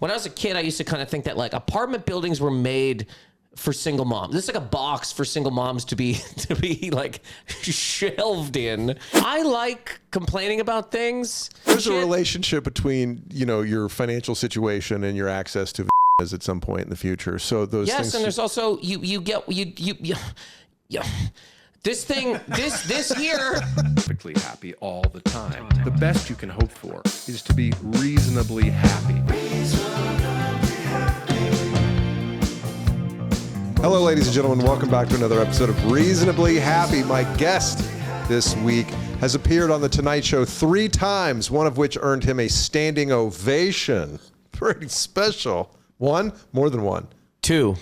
when I was a kid, I used to kind of think that like apartment buildings were made for single moms. This is like a box for single moms to be like shelved in. I like complaining about things. There's a relationship between, you know, your financial situation and your access to as at some point in the future. So those things. Yes, and there's also you this thing this year. Perfectly happy all the time. The best you can hope for is to be reasonably happy. Hello, ladies and gentlemen. Welcome back to another episode of Reasonably Happy. My guest this week has appeared on The Tonight Show 3 times, one of which earned him a standing ovation. Pretty special. One? More than one. Two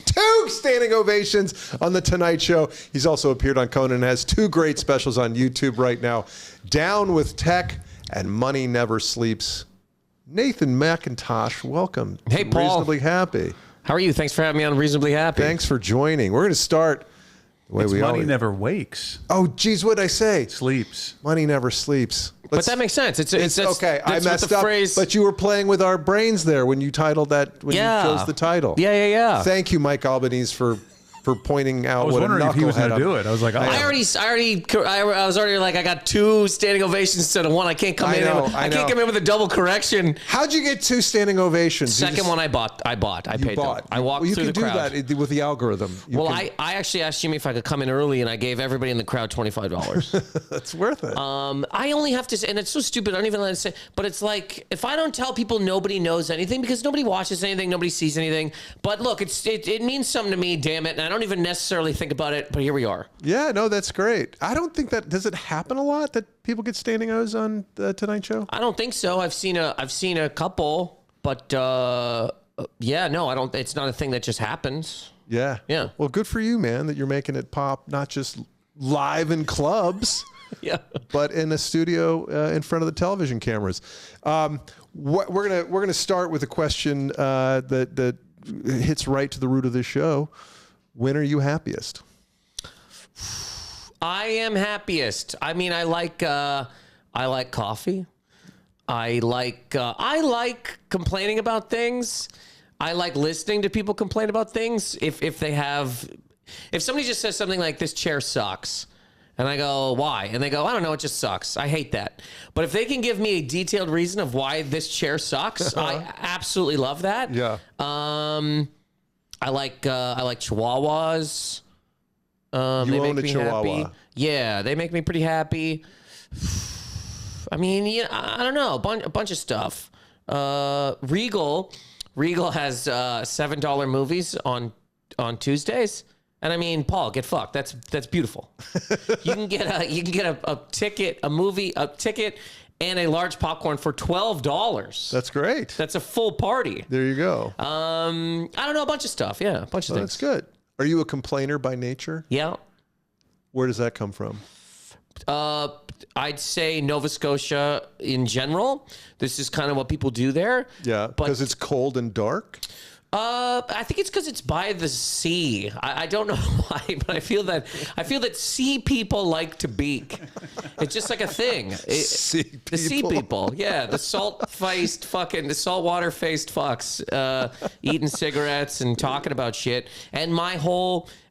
Standing ovations on The Tonight Show. He's also appeared on Conan and has 2 great specials on YouTube right now. Down with Tech and Money Never Sleeps. Nathan Macintosh, welcome. Hey, Paul. Reasonably Happy. How are you? Thanks for having me on Reasonably Happy. Thanks for joining. We're going to start the way we Money always... never wakes. Oh, geez, what'd I say? Sleeps. Money never sleeps. But that makes sense. It's okay. I messed up. Phrase... But you were playing with our brains there when you titled that. When you chose the title. Yeah. Thank you, Mike Albanese, for pointing out. I was wondering if he was going to do it. I was like, I was already like, I got 2 standing ovations instead of 1. I can't come in. I can't come in with a double correction. How'd you get 2 standing ovations? Second one I bought. I paid them. I walked through the crowd. You can do that with the algorithm. I actually asked Jimmy if I could come in early, and I gave everybody in the crowd $25. That's worth it. I only have to say, and it's so stupid, I don't even let it say, but it's like, if I don't tell people, nobody knows anything, because nobody watches anything, nobody sees anything. But look, it means something to me, damn it, and I don't even necessarily think about it, but here we are. Yeah, no, that's great. I don't think that, does it happen a lot that people get standing O's on the Tonight Show? I don't think so. I've seen a couple, but yeah, no, I don't. It's not a thing that just happens. Yeah. Well, good for you, man, that you're making it pop, not just live in clubs, but in a studio in front of the television cameras. We're gonna start with a question that hits right to the root of this show. When are you happiest? I am happiest. I mean, I like coffee. I like complaining about things. I like listening to people complain about things. If somebody just says something like, "This chair sucks," and I go, "Why?" and they go, "I don't know, it just sucks. I hate that." But if they can give me a detailed reason of why this chair sucks, I absolutely love that. Yeah. I like Chihuahuas. You own a Chihuahua. Happy. Yeah, they make me pretty happy. I mean, I don't know, a bunch of stuff. Regal has $7 movies on Tuesdays, and I mean, Paul, get fucked. That's beautiful. You can get a ticket, a ticket, and a large popcorn for $12. That's great. That's a full party. There you go. I don't know, a bunch of stuff. Yeah, a bunch of things. That's good. Are you a complainer by nature? Yeah. Where does that come from? I'd say Nova Scotia in general. This is kind of what people do there. Yeah, because it's cold and dark? I think it's because it's by the sea. I don't know why, but I feel that sea people like to beak. It's just like a thing. The sea people, yeah, the saltwater-faced fucks, eating cigarettes and talking about shit. And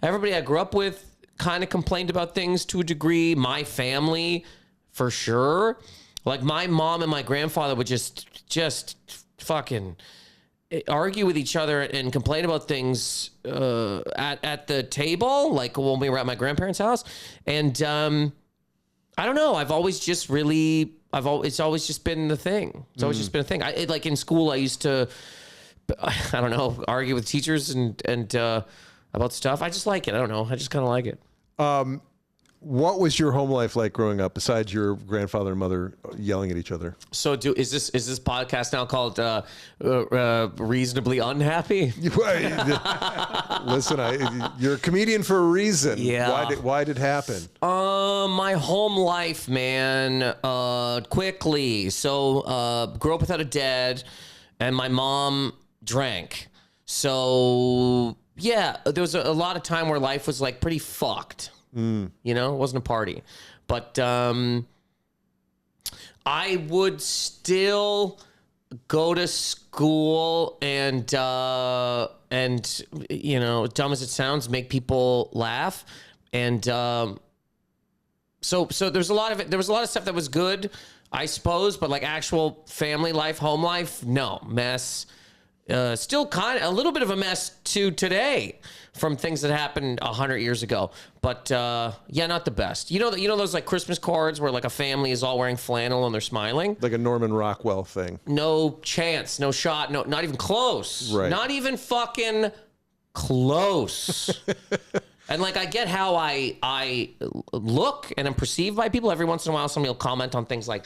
everybody I grew up with kind of complained about things to a degree. My family, for sure. Like my mom and my grandfather would just fucking argue with each other and complain about things at the table, like when we were at my grandparents' house. And I don't know. It's always just been the thing. It's always just been a thing. Like in school, I used to, I don't know, argue with teachers and about stuff. I just like it. I don't know. I just kind of like it. What was your home life like growing up, besides your grandfather and mother yelling at each other? So, is this podcast now called Reasonably Unhappy? Listen, you're a comedian for a reason. Yeah. Why did it happen? My home life, man. Quickly. So, grew up without a dad, and my mom drank. So, yeah, there was a lot of time where life was like pretty fucked. You know, it wasn't a party. But I would still go to school and you know, dumb as it sounds, make people laugh. And so there's a lot of it. There was a lot of stuff that was good, I suppose, but like actual family life, home life, no, mess. Still kind of a little bit of a mess to today from things that happened 100 years ago. But yeah, not the best. You know those like Christmas cards where like a family is all wearing flannel and they're smiling? Like a Norman Rockwell thing. No chance, no shot, no, not even close. Right. Not even fucking close. And like I get how I look and am perceived by people. Every once in a while somebody will comment on things like,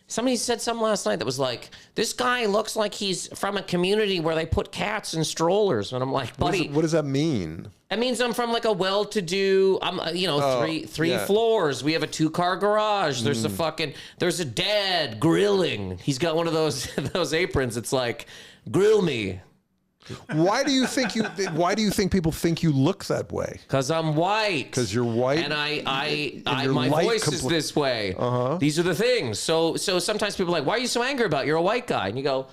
somebody said something last night that was like, this guy looks like he's from a community where they put cats in strollers. And I'm like, buddy. What does that mean? It means I'm from like a well-to-do, three floors. We have a 2-car garage. There's there's a dad grilling. He's got one of those aprons. It's like, grill me. Why do you think people think you look that way? Because I'm white. Because you're white, and my voice is this way. These are the things. So sometimes people are like, why are you so angry about it? You're a white guy, and you go,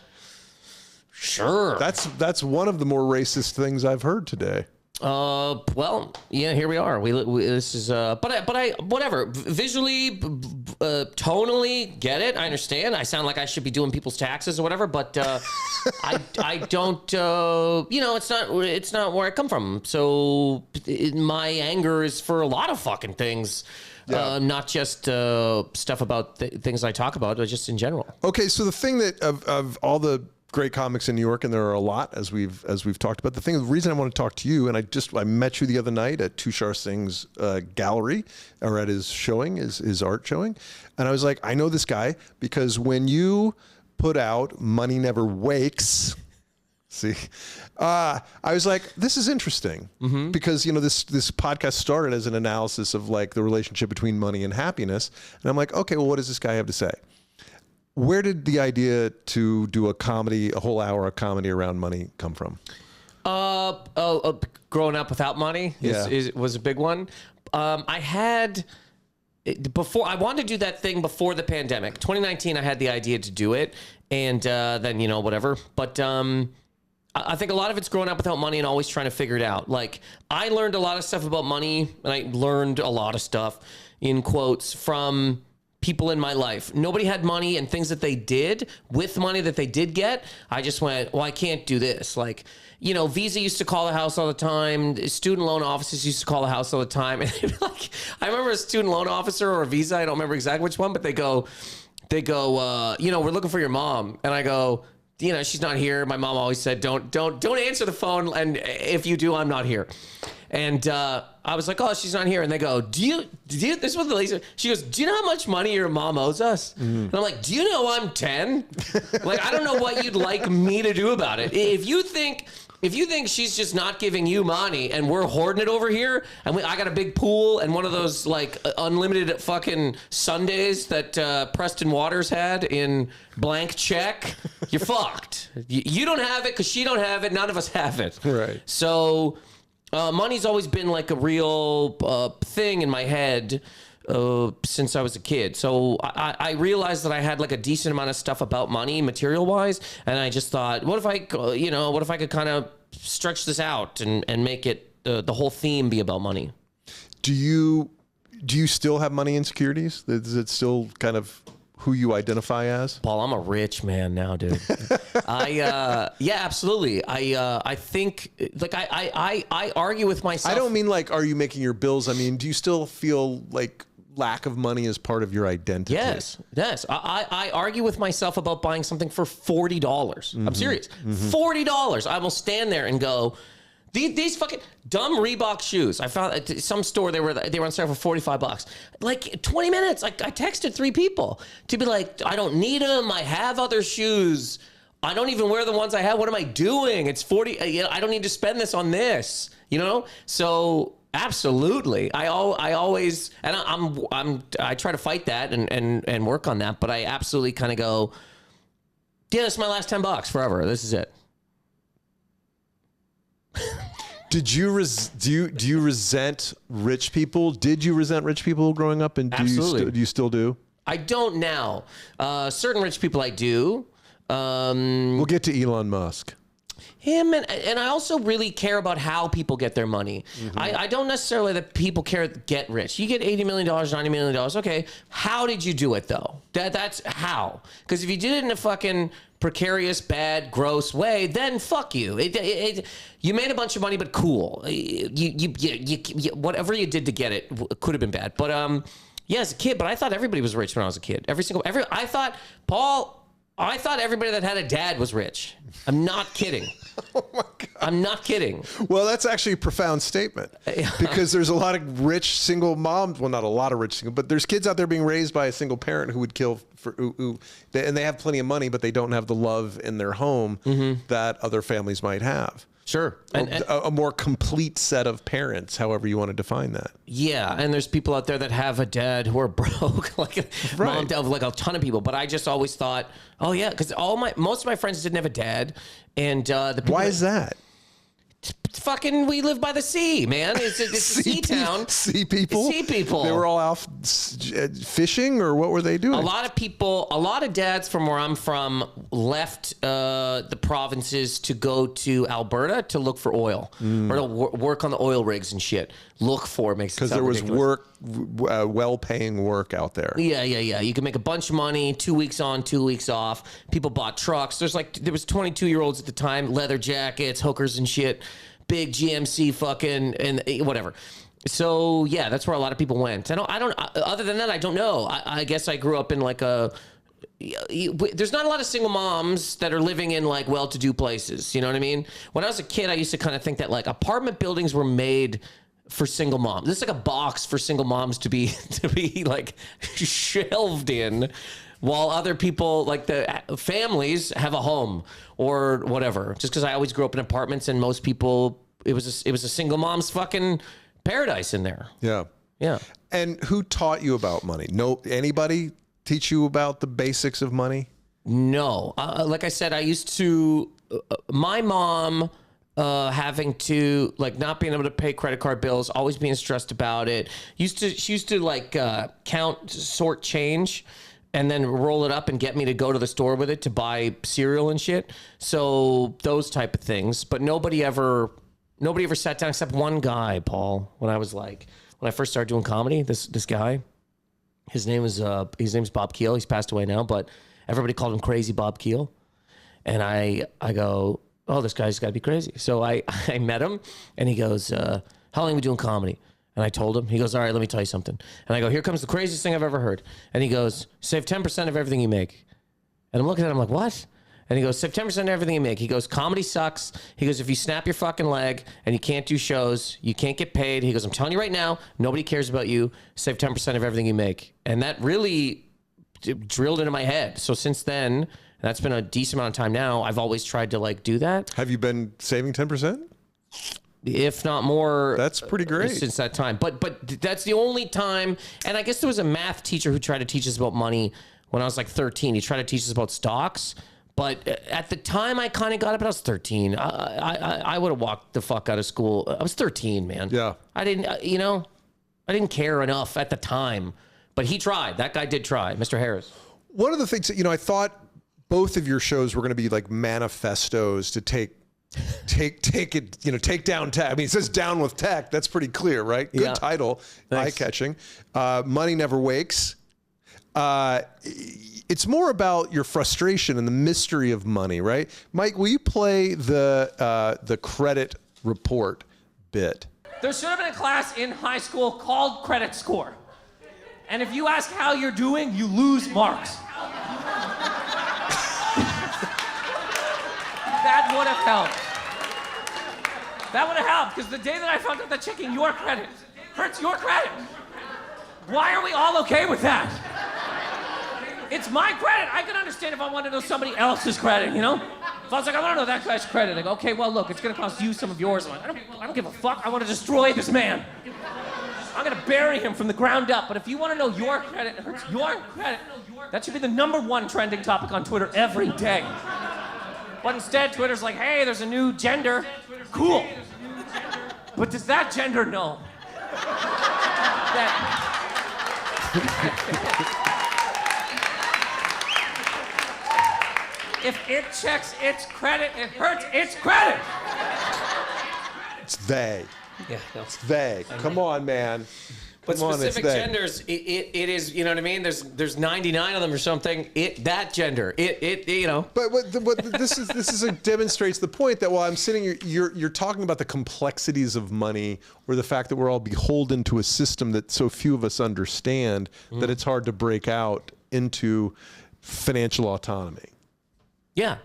sure. That's one of the more racist things I've heard today. Well, yeah, here we are. This is, but I, whatever. Visually, tonally, get it. I understand. I sound like I should be doing people's taxes or whatever, but I don't. It's not where I come from. So my anger is for a lot of fucking things. Yeah. Not just stuff about things I talk about, but just in general. Okay, so the thing that of all the great comics in New York, and there are a lot, as we've talked about. The reason I want to talk to you, and I met you the other night at Tushar Singh's gallery, or at his showing, his art showing, and I was like, I know this guy because when you put out Money Never Wakes, see, I was like, this is interesting because this podcast started as an analysis of like the relationship between money and happiness, and I'm like, okay, well, what does this guy have to say? Where did the idea to do a whole hour of comedy around money come from? Growing up without money was a big one. I wanted to do that thing before the pandemic. 2019, I had the idea to do it, and then whatever. But I think a lot of it's growing up without money and always trying to figure it out. Like I learned a lot of stuff about money, and I learned a lot of stuff in quotes from people in my life. Nobody had money, and things that they did with money that they did get, I just went, well, I can't do this. Like, Visa used to call the house all the time. Student loan officers used to call the house all the time. And they'd be like, I remember a student loan officer or a Visa, I don't remember exactly which one, but they go, we're looking for your mom. And I go, she's not here. My mom always said, don't answer the phone. And if you do, I'm not here. And I was like, oh, she's not here. And they go, do you, this was the laser. She goes, do you know how much money your mom owes us? And I'm like, do you know I'm 10? Like, I don't know what you'd like me to do about it. If you think she's just not giving you money and we're hoarding it over here, and I got a big pool and one of those like unlimited fucking Sundays that Preston Waters had in blank check, you're fucked. You don't have it because she don't have it. None of us have it. Right. So money's always been like a real thing in my head since I was a kid. So I realized that I had like a decent amount of stuff about money material wise. And I just thought, what if I could kind of stretch this out and make it the whole theme be about money? Do you still have money insecurities? Is it still kind of who you identify as? Paul, I'm a rich man now, dude. Yeah, absolutely. I think like I argue with myself. I don't mean like, are you making your bills? I mean, do you still feel like lack of money is part of your identity? Yes. I argue with myself about buying something for $40. I'm serious. $40. I will stand there and go, these fucking dumb Reebok shoes. I found at some store they were on sale for $45. Like 20 minutes. Like I texted 3 people to be like, I don't need them. I have other shoes. I don't even wear the ones I have. What am I doing? It's 40. I don't need to spend this on this. So absolutely. I always, and I try to fight that and work on that. But I absolutely kind of go, yeah, this is my last $10 forever. This is it. Do you resent rich people? Did you resent rich people growing up? And do you still do? I don't now. Certain rich people I do. We'll get to Elon Musk. Him and I also really care about how people get their money. I don't necessarily that people get rich. You get $80 million, $90 million. Okay, how did you do it though? That's how. Because if you did it in a fucking precarious, bad, gross way, then fuck you. You made a bunch of money, but cool. You whatever you did to get it could have been bad. But yeah, as a kid, but I thought everybody was rich when I was a kid. I thought everybody that had a dad was rich. I'm not kidding. Oh my God. I'm not kidding. Well, that's actually a profound statement because there's a lot of rich single moms. Well, not a lot of rich single, but there's kids out there being raised by a single parent who would kill and they have plenty of money, but they don't have the love in their home that other families might have. Sure. And a more complete set of parents, however you want to define that. Yeah, and there's people out there that have a dad who are broke, like mom, dad, like a ton of people. But I just always thought, oh yeah, because most of my friends didn't have a dad, and the people why is that? Fucking, we live by the sea, man. It's a sea town. Sea people? Sea people. They were all out fishing, or what were they doing? A lot of dads from where I'm from left the provinces to go to Alberta to look for oil or to work on the oil rigs and shit. Look for makes it sound because there was ridiculous. well-paying work out there. Yeah. You could make a bunch of money, 2 weeks on, 2 weeks off. People bought trucks. There was 22-year-olds at the time, leather jackets, hookers and shit, big GMC fucking and whatever. So yeah, that's where a lot of people went. I don't. Other than that, I don't know. I guess I grew up in like a. There's not a lot of single moms that are living in like well-to-do places. You know what I mean? When I was a kid, I used to kind of think that like apartment buildings were made for single moms. This is like a box for single moms to be like shelved in, while other people like the families have a home or whatever. Just because I always grew up in apartments, and most people it was a single mom's fucking paradise in there. Yeah. And who taught you about money? Anybody teach you about the basics of money? No. Like I said, I used to. My mom. Having to like not being able to pay credit card bills, always being stressed about it. She used to like sort change and then roll it up and get me to go to the store with it to buy cereal and shit. So those type of things. But nobody ever sat down except one guy, Paul, when I first started doing comedy, this guy, his name's Bob Keel. He's passed away now, but everybody called him Crazy Bob Keel. And I go, oh, this guy's got to be crazy. So I met him, and he goes, how long have you been doing comedy? And I told him. He goes, all right, let me tell you something. And I go, here comes the craziest thing I've ever heard. And he goes, save 10% of everything you make. And I'm looking at him like, what? And he goes, save 10% of everything you make. He goes, comedy sucks. He goes, if you snap your fucking leg and you can't do shows, you can't get paid. He goes, I'm telling you right now, nobody cares about you. Save 10% of everything you make. And that really drilled into my head. So since then... That's been a decent amount of time now. I've always tried to like do that. Have you been saving 10%? If not more. That's pretty great. Since that time. But that's the only time. And I guess there was a math teacher who tried to teach us about money when I was like 13. He tried to teach us about stocks. But at the time I kind of got it, but I was 13. I would have walked the fuck out of school. I was 13, man. Yeah. I didn't care enough at the time. But he tried. That guy did try. Mr. Harris. One of the things that, I thought both of your shows were going to be like manifestos to take it, take down tech. I mean, it says down with tech. That's pretty clear, right? Good title, eye-catching. Money Never Wakes. It's more about your frustration and the mystery of money, right? Mike, will you play the credit report bit? There should have been a class in high school called credit score. And if you ask how you're doing, you lose marks. That would have helped. That would have helped, because the day that I found out that checking your credit hurts your credit. Why are we all okay with that? It's my credit. I can understand if I want to know somebody else's credit, If I was like, I want to know that guy's credit, I go, okay, well, look, it's going to cost you some of yours. I don't give a fuck. I want to destroy this man. I'm going to bury him from the ground up. But if you want to know your credit, it hurts your credit. That should be the #1 trending topic on Twitter every day. But instead, Twitter's like, hey, there's a new gender. Cool. But does that gender know that... If it checks its credit, it hurts its credit. It's they. Yeah, no. It's they. Come on, man. But Come on, specific it's they. genders, it is, you know what I mean? There's 99 of them or something. That gender, you know. But this demonstrates the point that while I'm sitting here, you're talking about the complexities of money, or the fact that we're all beholden to a system that so few of us understand that it's hard to break out into financial autonomy. Yeah.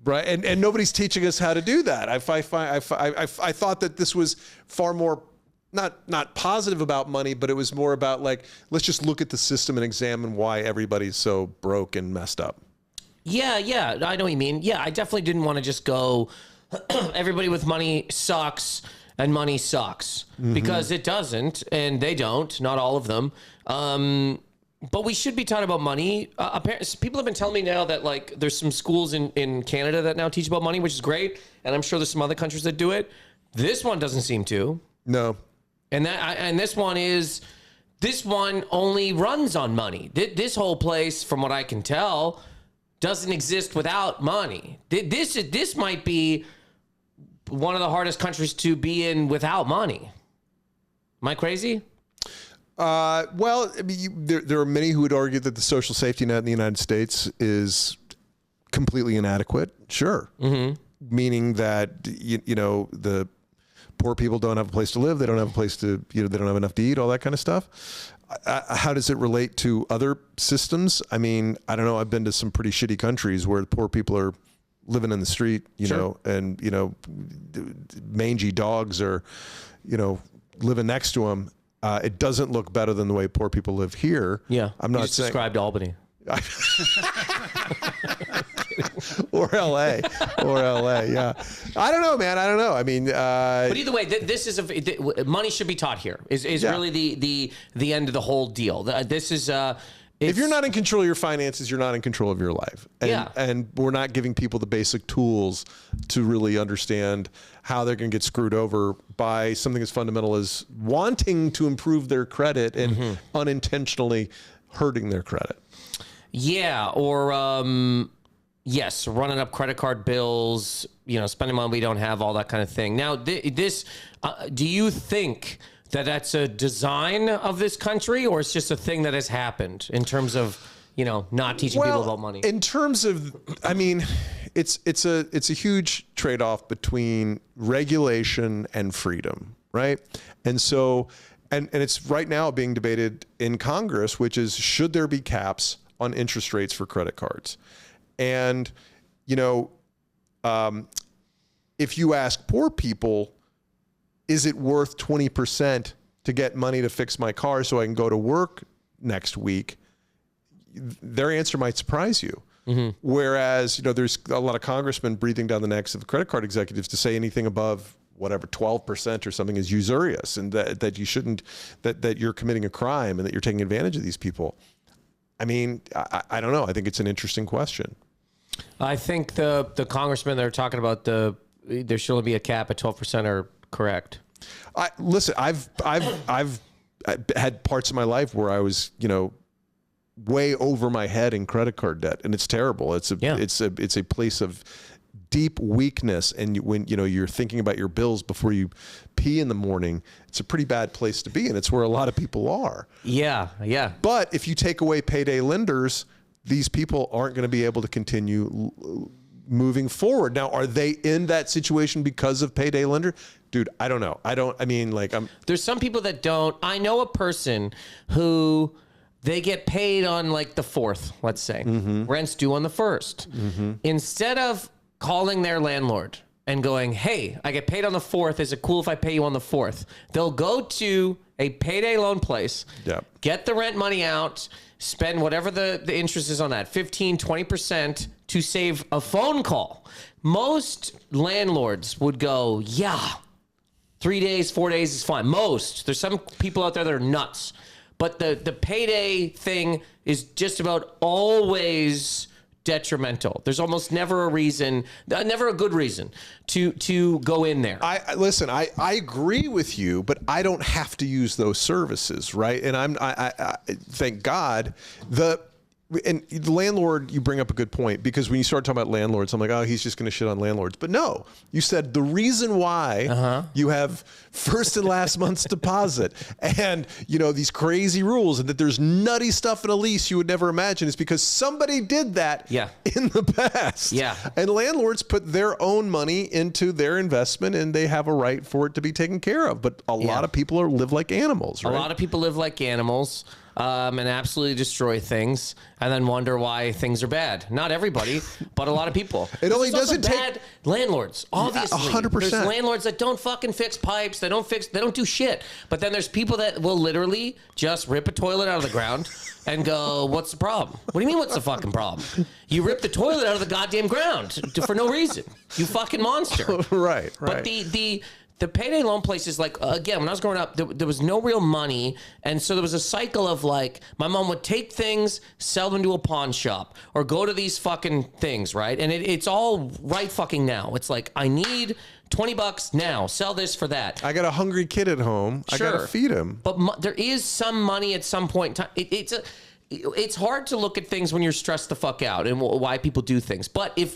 Right, and nobody's teaching us how to do that. I thought that this was far more not positive about money, but it was more about like, let's just look at the system and examine why everybody's so broke and messed up. Yeah, I know what you mean. Yeah, I definitely didn't want to just go, everybody with money sucks and money sucks, because it doesn't, and they don't, not all of them. But we should be taught about money. Apparently, people have been telling me now that like there's some schools in Canada that now teach about money, which is great, and I'm sure there's some other countries that do it. This one doesn't seem to. No. And this one only runs on money. This whole place, from what I can tell, doesn't exist without money. This might be one of the hardest countries to be in without money. Am I crazy? Well, I mean, there are many who would argue that the social safety net in the United States is completely inadequate. Sure. Meaning that, you know, the poor people don't have a place to live. They don't have a place to, they don't have enough to eat, all that kind of stuff. How does it relate to other systems? I mean, I don't know. I've been to some pretty shitty countries where poor people are living in the street, you know, and, mangy dogs are, living next to them. It doesn't look better than the way poor people live here. Yeah. I'm not you just saying described Albany. or LA, yeah. I don't know, man. I don't know. I mean, but either way, this is money should be taught here. Is really the end of the whole deal. This is. If you're not in control of your finances, you're not in control of your life. And we're not giving people the basic tools to really understand how they're going to get screwed over by something as fundamental as wanting to improve their credit and unintentionally hurting their credit. Yeah, or yes, running up credit card bills, spending money we don't have, all that kind of thing. Now, do you think that that's a design of this country, or it's just a thing that has happened in terms of, not teaching people about money? In terms of, I mean, it's a huge trade-off between regulation and freedom, right? And so, and it's right now being debated in Congress, which is, should there be caps on interest rates for credit cards? And, if you ask poor people, is it worth 20% to get money to fix my car so I can go to work next week? Their answer might surprise you. Whereas, there's a lot of congressmen breathing down the necks of the credit card executives to say anything above whatever 12% or something is usurious, and that you shouldn't, that you're committing a crime and that you're taking advantage of these people. I mean, I don't know. I think it's an interesting question. I think the congressmen that are talking about there should only be a cap at 12% are correct. Listen, I've had parts of my life where I was, way over my head in credit card debt, and it's terrible. It's a place of deep weakness, and when you're thinking about your bills before you pee in the morning, it's a pretty bad place to be, and it's where a lot of people are. Yeah. But if you take away payday lenders, these people aren't going to be able to continue moving forward. Now, are they in that situation because of payday lender? Dude, I don't know. There's some people that don't. I know a person who they get paid on like the 4th, let's say. Rent's due on the 1st. Instead of calling their landlord and going, hey, I get paid on the 4th. Is it cool if I pay you on the 4th? They'll go to a payday loan place, get the rent money out, spend whatever the interest is on that, 15, 20% to save a phone call. Most landlords would go, 3 days, 4 days is fine. Most. There's some people out there that are nuts. But the payday thing is just about always detrimental. There's almost never a good reason to go in there. I agree with you, but I don't have to use those services, right? And I thank God And the landlord, you bring up a good point, because when you start talking about landlords, I'm like, oh, he's just going to shit on landlords. But no, you said the reason why you have first and last month's deposit and, these crazy rules, and that there's nutty stuff in a lease you would never imagine, is because somebody did that in the past. Yeah. And landlords put their own money into their investment, and they have a right for it to be taken care of. But a lot of people live like animals, right? A lot of people live like animals. And absolutely destroy things, and then wonder why things are bad. Not everybody, but a lot of people. It only doesn't take bad landlords. Obviously, 100%. There's landlords that don't fucking fix pipes. They don't do shit. But then there's people that will literally just rip a toilet out of the ground and go, "What's the problem? What do you mean? What's the fucking problem? You ripped the toilet out of the goddamn ground for no reason. You fucking monster." Right. But the payday loan places, like, again, when I was growing up, there was no real money. And so there was a cycle of, like, my mom would take things, sell them to a pawn shop, or go to these fucking things, right? And it's all right fucking now. It's like, I need $20 now. Sell this for that. I got a hungry kid at home. Sure. I got to feed him. But there is some money at some point in time. It's hard to look at things when you're stressed the fuck out and why people do things. But if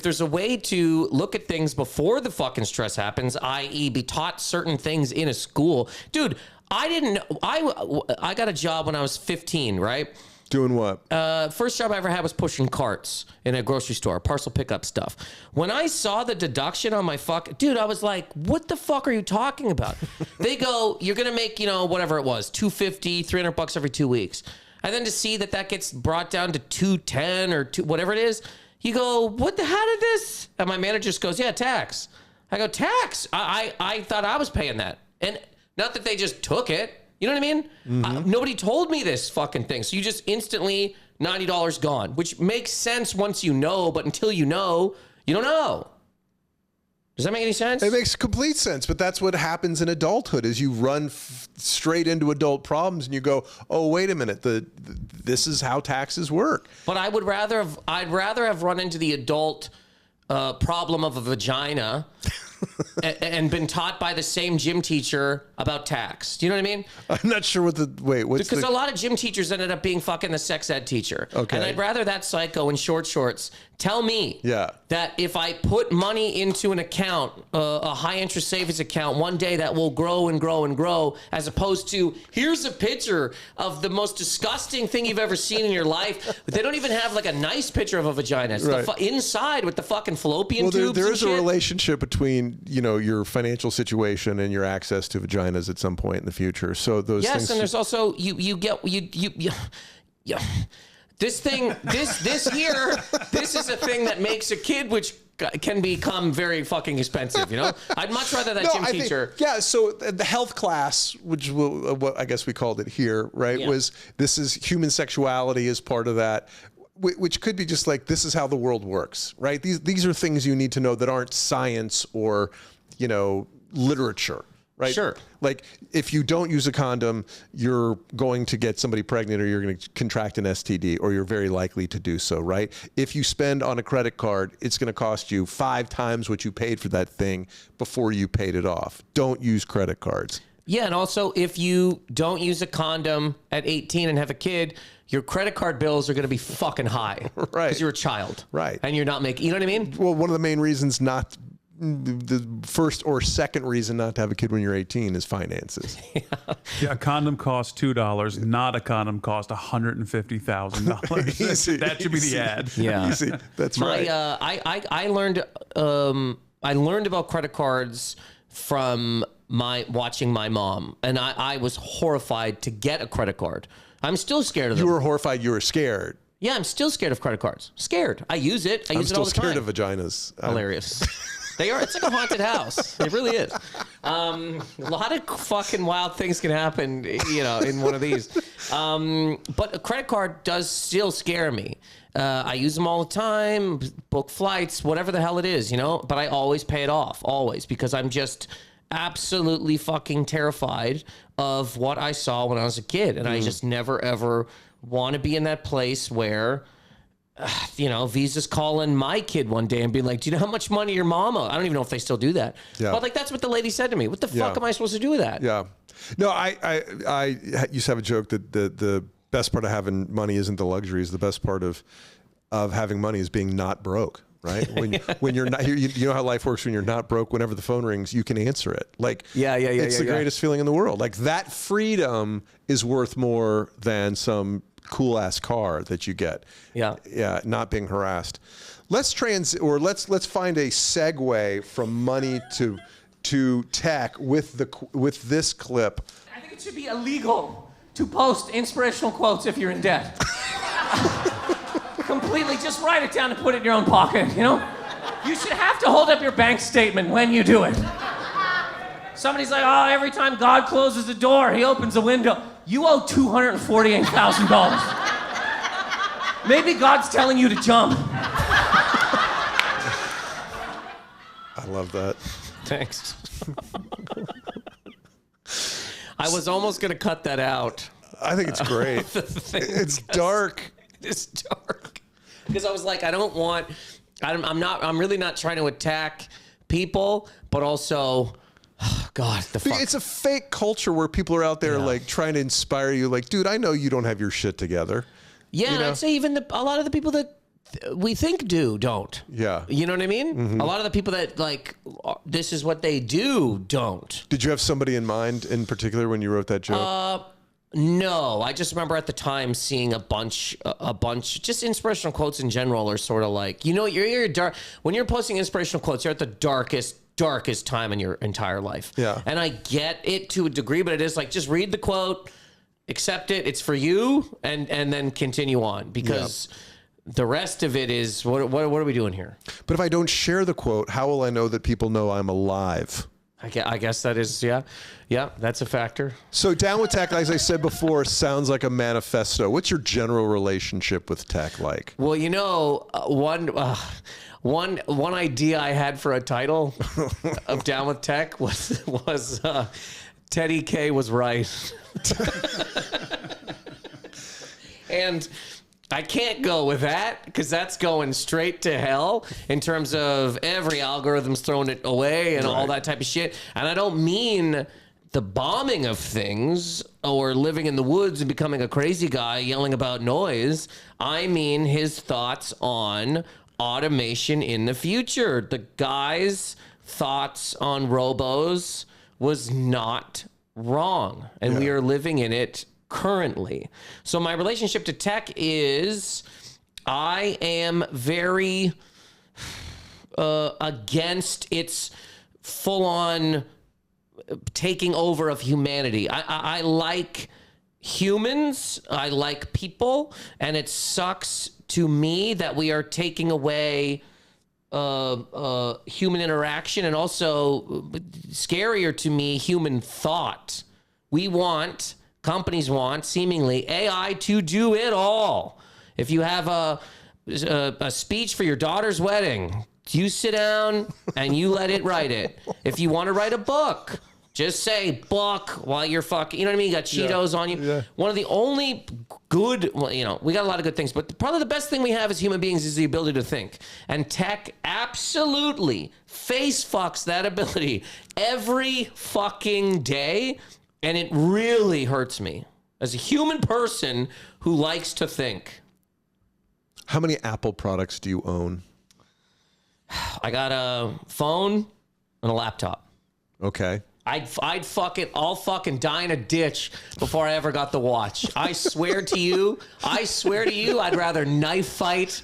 there's a way to look at things before the fucking stress happens, i.e. be taught certain things in a school. Dude, I got a job when I was 15, right? Doing what? First job I ever had was pushing carts in a grocery store, parcel pickup stuff. When I saw the deduction on my dude, I was like, what the fuck are you talking about? They go, you're going to make, whatever it was, $250, $300 every 2 weeks. And then to see that gets brought down to $210 or whatever it is, you go, what the hell did this? And my manager just goes, yeah, tax. I go, tax? I thought I was paying that. And not that they just took it. You know what I mean? Mm-hmm. Nobody told me this fucking thing. So you just instantly $90 gone, which makes sense once you know, but until you know, you don't know. Does that make any sense? It makes complete sense, but that's what happens in adulthood is you run straight into adult problems and you go, oh, wait a minute, this is how taxes work. But I'd rather have run into the adult problem of a vagina and been taught by the same gym teacher about tax. Do you know what I mean? I'm not sure because a lot of gym teachers ended up being fucking the sex ed teacher. Okay. And I'd rather that psycho in short shorts tell me that if I put money into an account, a high interest savings account, one day that will grow and grow and grow, as opposed to here's a picture of the most disgusting thing you've ever seen in your life. They don't even have like a nice picture of a vagina. It's the inside with the fucking fallopian tubes. There is and a shit. relationship between your financial situation and your access to vaginas at some point in the future. So those things. Yes, and there's also you this thing this here, this is a thing that makes a kid which can become very fucking expensive. I'd much rather that gym teacher. So the health class, which what I guess we called it here, right? Yeah. Was this is human sexuality as part of that. Which could be just like, this is how the world works, right? These are things you need to know that aren't science or, literature, right? Sure. Like if you don't use a condom, you're going to get somebody pregnant or you're going to contract an STD or you're very likely to do so, right? If you spend on a credit card, it's going to cost you 5 times what you paid for that thing before you paid it off. Don't use credit cards. Yeah, and also if you don't use a condom at 18 and have a kid, your credit card bills are going to be fucking high. Right. Because you're a child. Right. And you're not making, you know what I mean? Well, one of the main reasons the first or second reason not to have a kid when you're 18 is finances. Yeah, a condom costs $2. Not a condom costs $150,000. That should be the ad. Yeah. Easy. That's right. I learned about credit cards from watching my mom, and I was horrified to get a credit card. I'm still scared of them. You were horrified. You were scared. Yeah, I'm still scared of credit cards. Scared. I use it. I use it all the time. I'm still scared of vaginas. Hilarious. They are. It's like a haunted house. It really is. A lot of fucking wild things can happen, in one of these. But a credit card does still scare me. I use them all the time, book flights, whatever the hell it is, But I always pay it off, always, because I'm just absolutely fucking terrified of what I saw when I was a kid. And I just never, ever want to be in that place where... Visa's calling my kid one day and being like, do you know how much money your mama? I don't even know if they still do that. Yeah. But that's what the lady said to me. What the fuck am I supposed to do with that? Yeah. No, I used to have a joke that the best part of having money isn't the luxuries. The best part of having money is being not broke. Right? When you're not, you know how life works when you're not broke. Whenever the phone rings, you can answer it. Like, it's the greatest feeling in the world. Like, that freedom is worth more than some cool ass car that you get. Yeah. Not being harassed. Let's find a segue from money to tech with this clip. I think it should be illegal to post inspirational quotes if you're in debt. Completely, just write it down and put it in your own pocket, you know? You should have to hold up your bank statement when you do it. Somebody's like, oh, every time God closes a door, he opens a window. You owe $248,000. Maybe God's telling you to jump. I love that. Thanks. I was almost going to cut that out. I think it's great. It's dark. It's dark. Because I was like, I'm really not trying to attack people, but also, oh God, the fuck. It's a fake culture where people are out there like trying to inspire you. Like, dude, I know you don't have your shit together. Yeah, and I'd say even a lot of the people that we think don't. Yeah. You know what I mean? Mm-hmm. A lot of the people that like, this is what they do, don't. Did you have somebody in mind in particular when you wrote that joke? No, I just remember at the time seeing a bunch, just inspirational quotes in general are sort of like, you know, you're dark. When you're posting inspirational quotes, you're at the darkest time in your entire life. Yeah. And I get it to a degree, but it is like, just read the quote, accept it. It's for you, and then continue on, because the rest of it is, what are we doing here? But if I don't share the quote, how will I know that people know I'm alive? I guess that is, yeah, that's a factor. So Down with Tech, as I said before, sounds like a manifesto. What's your general relationship with tech like? Well, you know, one idea I had for a title of Down with Tech was Teddy K was right. And I can't go with that, because that's going straight to hell in terms of every algorithm's throwing it away and all that type of shit. And I don't mean the bombing of things or living in the woods and becoming a crazy guy yelling about noise. I mean his thoughts on automation in the future. The guy's thoughts on robos was not wrong, and we are living in it currently. So my relationship to tech is, I am very against its full-on taking over of humanity. I like humans, I like people, and it sucks to me that we are taking away human interaction, and also scarier to me, human thought. Companies want, seemingly, AI to do it all. If you have a speech for your daughter's wedding, you sit down and you let it write it. If you want to write a book, just say book while you're fucking, you know what I mean? You got Cheetos on you. Yeah. One of the only good, well, you know, we got a lot of good things, but probably the best thing we have as human beings is the ability to think. And tech absolutely face fucks that ability every fucking day. And it really hurts me as a human person who likes to think. How many Apple products do you own? I got a phone and a laptop. Okay. I'll fucking die in a ditch before I ever got the watch. I swear to you, I'd rather knife fight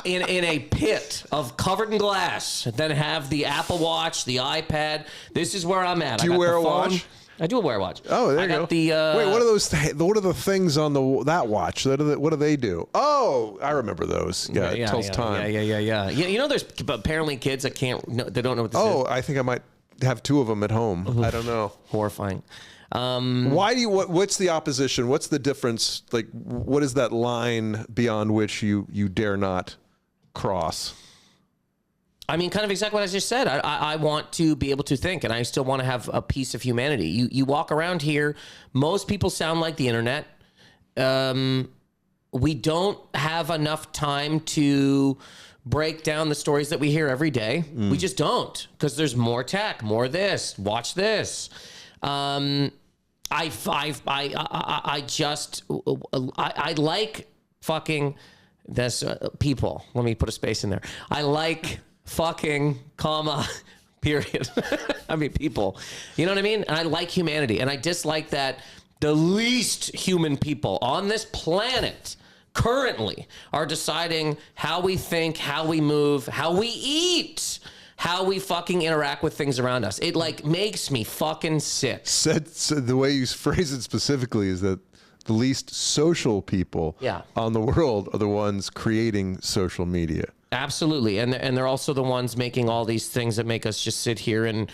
in a pit of covered in glass than have the Apple Watch, the iPad. This is where I'm at. Do you wear a watch? I do wear a watch. Oh, there you go. Wait, what are those? What are the things on that watch? What do they do? Oh, I remember those. Yeah, it tells time. Yeah. You know, there's apparently kids that they don't know what this is. Oh, I think I might have two of them at home. I don't know. Horrifying. Why do you? What's the opposition? What's the difference? Like, what is that line beyond which you dare not cross? I mean, kind of exactly what I just said. I want to be able to think, and I still want to have a piece of humanity. You walk around here, most people sound like the internet. We don't have enough time to break down the stories that we hear every day. We just don't, because there's more tech, more this, watch this. I like fucking this people. Let me put a space in there. I like fucking, comma, period. I mean, people. You know what I mean? And I like humanity. And I dislike that the least human people on this planet currently are deciding how we think, how we move, how we eat, how we fucking interact with things around us. It like makes me fucking sick. So the way you phrase it specifically is that the least social people on the world are the ones creating social media. Absolutely. And they're also the ones making all these things that make us just sit here and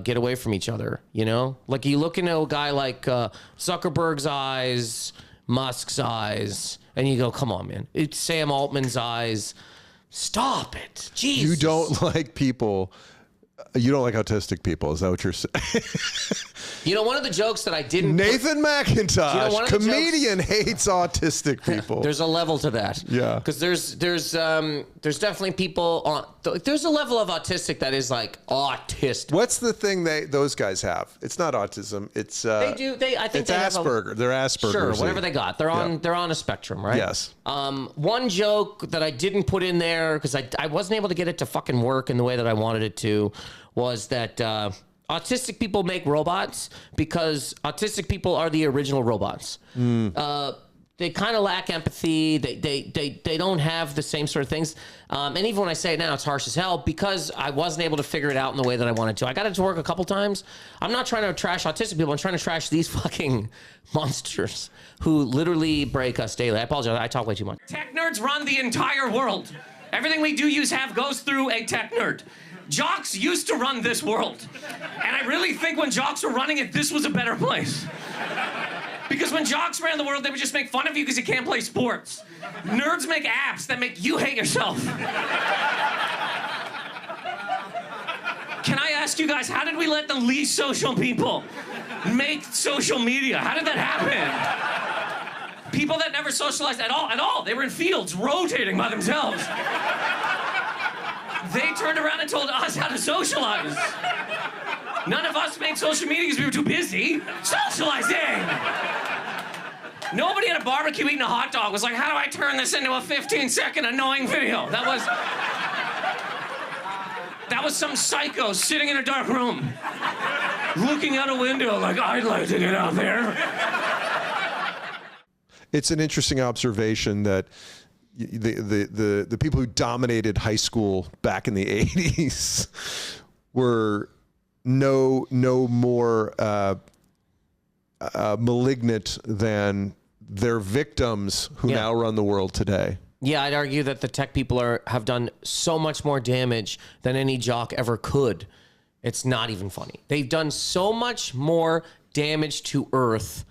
get away from each other, you know? Like you look into a guy like Zuckerberg's eyes, Musk's eyes, and you go, come on, man. It's Sam Altman's eyes. Stop it. Jesus. You don't like people. You don't like autistic people. Is that what you're saying? You know, one of the jokes that I didn't... Nathan Macintosh, you know, comedian, hates autistic people. There's a level to that. Yeah. Because there's definitely people on... There's a level of autistic that is like autistic. What's the thing those guys have? It's not autism. It's... I think it's they Asperger. They're Asperger. Sure, whatever they got. They're on a spectrum, right? Yes. One joke that I didn't put in there because I wasn't able to get it to fucking work in the way that I wanted it to was that autistic people make robots because autistic people are the original robots. They kind of lack empathy. They don't have the same sort of things. And even when I say it now, it's harsh as hell because I wasn't able to figure it out in the way that I wanted to. I got it to work a couple times. I'm not trying to trash autistic people. I'm trying to trash these fucking monsters who literally break us daily. I apologize. I talk way too much. Tech nerds run the entire world. Everything we do goes through a tech nerd. Jocks used to run this world. And I really think when jocks were running it, this was a better place. Because when jocks ran the world, they would just make fun of you because you can't play sports. Nerds make apps that make you hate yourself. Can I ask you guys, how did we let the least social people make social media? How did that happen? People that never socialized at all. They were in fields rotating by themselves. They turned around and told us how to socialize. None of us made social media because we were too busy socializing. Nobody at a barbecue eating a hot dog was like, how do I turn this into a 15-second annoying video? That was some psycho sitting in a dark room, looking out a window like, I'd like to get out there. It's an interesting observation that the people who dominated high school back in the 80s were no more malignant than their victims who now run the world today. Yeah, I'd argue that the tech people have done so much more damage than any jock ever could. It's not even funny. They've done so much more damage to Earth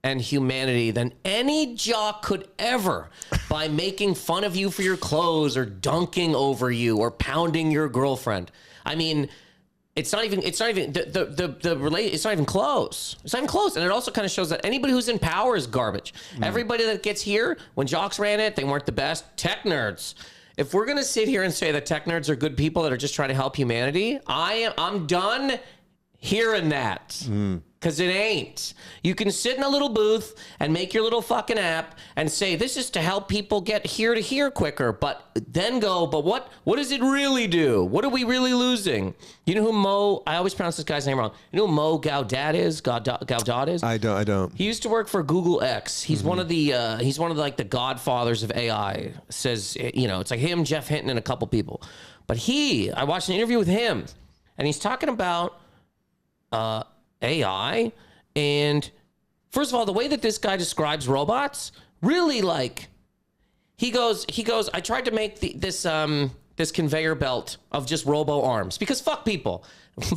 and humanity than any jock could ever by making fun of you for your clothes or dunking over you or pounding your girlfriend. I mean, it's not even close. It's not even close. And it also kind of shows that anybody who's in power is garbage. Everybody that gets here, when jocks ran it, they weren't the best. Tech nerds. If we're going to sit here and say that tech nerds are good people that are just trying to help humanity, I'm done hearing that. Because it ain't. You can sit in a little booth and make your little fucking app and say, this is to help people get here to here quicker. But then go, but what does it really do? What are we really losing? You know who I always pronounce this guy's name wrong. You know who Mo Gaudat is? Gaudat is? I don't. He used to work for Google X. He's one of the like the godfathers of AI. Says, you know, it's like him, Jeff Hinton, and a couple people. But I watched an interview with him and he's talking about AI, and first of all, the way that this guy describes robots, really like, he goes, I tried to make this conveyor belt of just robo arms because fuck people.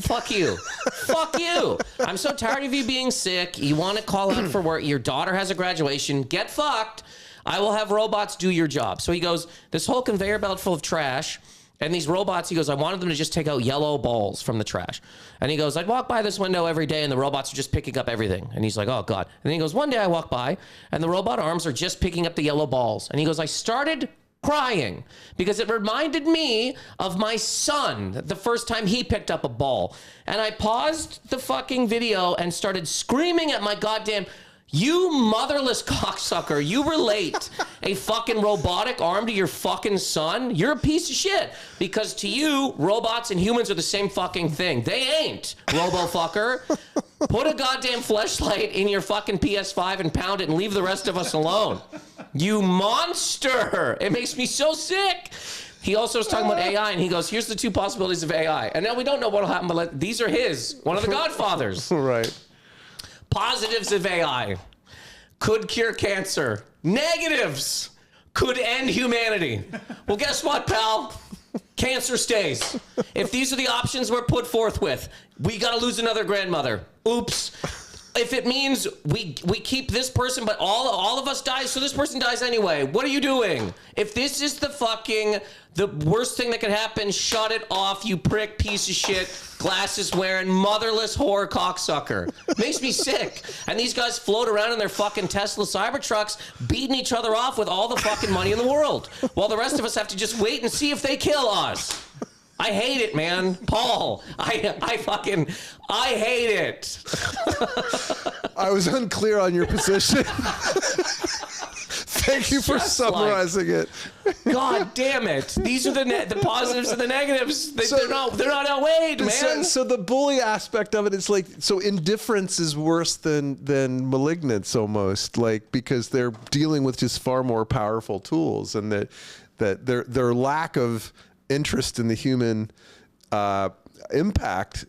Fuck you. Fuck you. I'm so tired of you being sick. You want to call out for work. Your daughter has a graduation. Get fucked. I will have robots do your job. So he goes, this whole conveyor belt full of trash. And these robots, he goes, I wanted them to just take out yellow balls from the trash. And he goes, I'd walk by this window every day and the robots are just picking up everything. And he's like, oh God. And then he goes, one day I walk by and the robot arms are just picking up the yellow balls. And he goes, I started crying because it reminded me of my son the first time he picked up a ball. And I paused the fucking video and started screaming at my goddamn, you motherless cocksucker, you relate a fucking robotic arm to your fucking son? You're a piece of shit. Because to you, robots and humans are the same fucking thing. They ain't, robo-fucker. Put a goddamn fleshlight in your fucking PS5 and pound it and leave the rest of us alone. You monster. It makes me so sick. He also was talking about AI, and he goes, here's the two possibilities of AI. And now we don't know what will happen, but these are his, one of the godfathers. Right. Positives of AI. Could cure cancer. Negatives. Could end humanity. Well, guess what, pal? Cancer stays. If these are the options we're put forth with, we got to lose another grandmother. Oops. If it means we keep this person, but all of us die, so this person dies anyway. What are you doing? If this is the worst thing that could happen, shut it off, you prick piece of shit, glasses wearing, motherless whore cocksucker. Makes me sick. And these guys float around in their fucking Tesla Cybertrucks, beating each other off with all the fucking money in the world, while the rest of us have to just wait and see if they kill us. I hate it, man. Paul, I hate it. I was unclear on your position. Thank you for summarizing it. God damn it. These are the positives and the negatives. They're not outweighed, man. So the bully aspect of it is like, so indifference is worse than malignance almost, like, because they're dealing with just far more powerful tools, and that their lack of interest in the human impact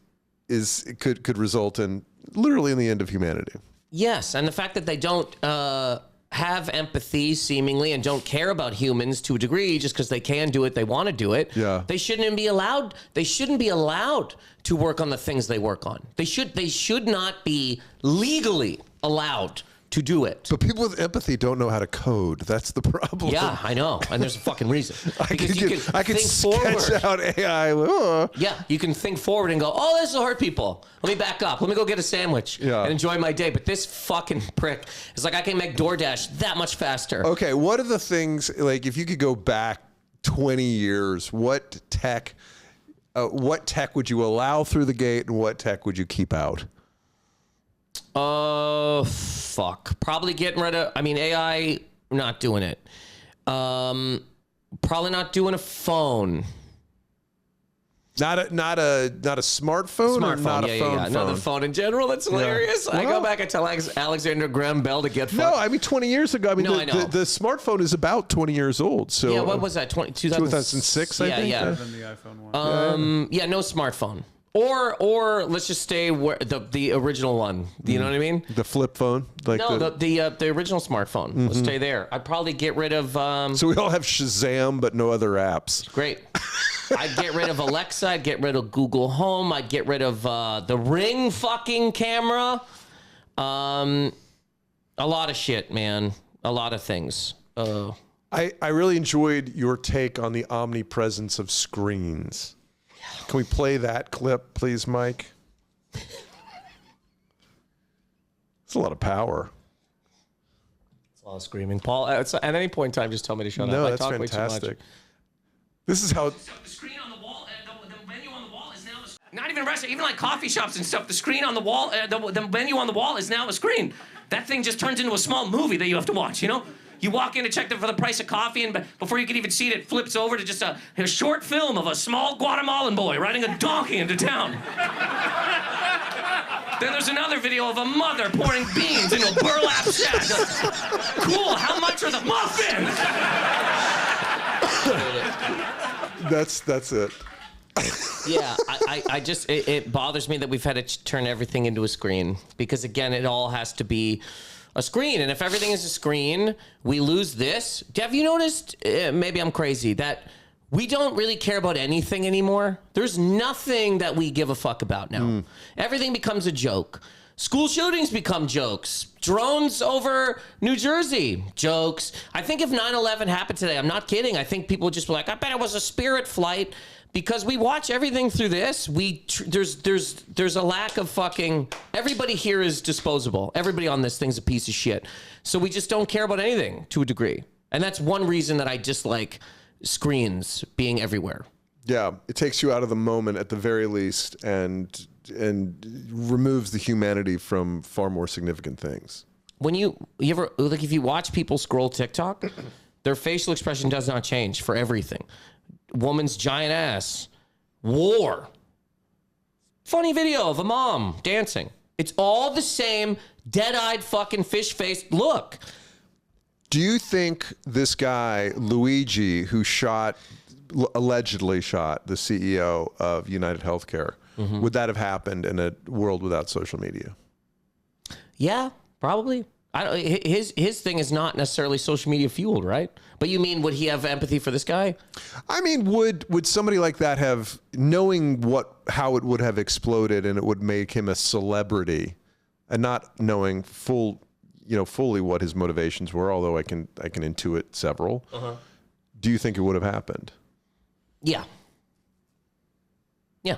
could result in literally in the end of humanity. Yes, and the fact that they don't have empathy seemingly and don't care about humans to a degree just because they can do it, they want to do it. Yeah. They shouldn't be allowed to work on the things they work on. They should not be legally allowed to do it. But people with empathy don't know how to code. That's the problem. Yeah, I know. And there's a fucking reason. I could think sketch forward. out AI. Yeah, you can think forward and go, oh, this will hurt people. Let me back up. Let me go get a sandwich and enjoy my day. But this fucking prick is like, I can make DoorDash that much faster. Okay, what are the things, like, if you could go back 20 years, what tech would you allow through the gate and what tech would you keep out? Fuck. Probably getting rid of, AI, not doing it. Probably not doing a phone. Not a smartphone? Or not a phone? No, the phone in general. That's hilarious. Yeah. I go back and tell Alexander Graham Bell to get No, 20 years ago. I know. The smartphone is about 20 years old. So yeah, what was that? 2006, I think? Yeah. Than the iPhone one. No smartphone. Or let's just stay where the original one. Do you know what I mean? The flip phone? Like the original smartphone. Mm-hmm. Let's stay there. I'd probably get rid of... so we all have Shazam, but no other apps. Great. I'd get rid of Alexa. I'd get rid of Google Home. I'd get rid of the Ring fucking camera. A lot of shit, man. A lot of things. I really enjoyed your take on the omnipresence of screens. Can we play that clip, please, Mike? It's a lot of power. It's a lot of screaming. Paul, at any point in time, just tell me to shut up. No, I that's talk way too much. fantastic. This is how... The screen on the wall, the menu on the wall is now not even a restaurant, even like coffee shops and stuff, the screen on the wall, the menu on the wall is now a screen. That thing just turns into a small movie that you have to watch, you know? You walk in to check for the price of coffee, and before you can even see it, it flips over to just a short film of a small Guatemalan boy riding a donkey into town. Then there's another video of a mother pouring beans into a burlap sack. Cool, how much are the muffins? That's it. Yeah, I just, it bothers me that we've had to turn everything into a screen. Because, again, it all has to be a screen. And if everything is a screen, we lose this. Have you noticed, maybe I'm crazy, that we don't really care about anything anymore? There's nothing that we give a fuck about now. Everything becomes a joke. School shootings become jokes. Drones over New Jersey, jokes. I think if 9/11 happened today, I'm not kidding, I think people would just be like, I bet it was a Spirit flight. Because we watch everything through this, there's a lack of fucking... Everybody here is disposable. Everybody on this thing's a piece of shit. So we just don't care about anything to a degree. And that's one reason that I dislike screens being everywhere. Yeah, it takes you out of the moment at the very least, and removes the humanity from far more significant things. When you ever, like, if you watch people scroll TikTok, their facial expression does not change for everything. Woman's giant ass, war, funny video of a mom dancing. It's all the same dead-eyed fucking fish-faced look. Do you think this guy, Luigi, who allegedly shot the CEO of United Healthcare, would that have happened in a world without social media? Yeah, probably. His thing is not necessarily social media fueled, right? But you mean, would he have empathy for this guy? I mean, would somebody like that have, knowing how it would have exploded and it would make him a celebrity, and not knowing fully what his motivations were, although I can intuit several. Do you think it would have happened? Yeah. Yeah.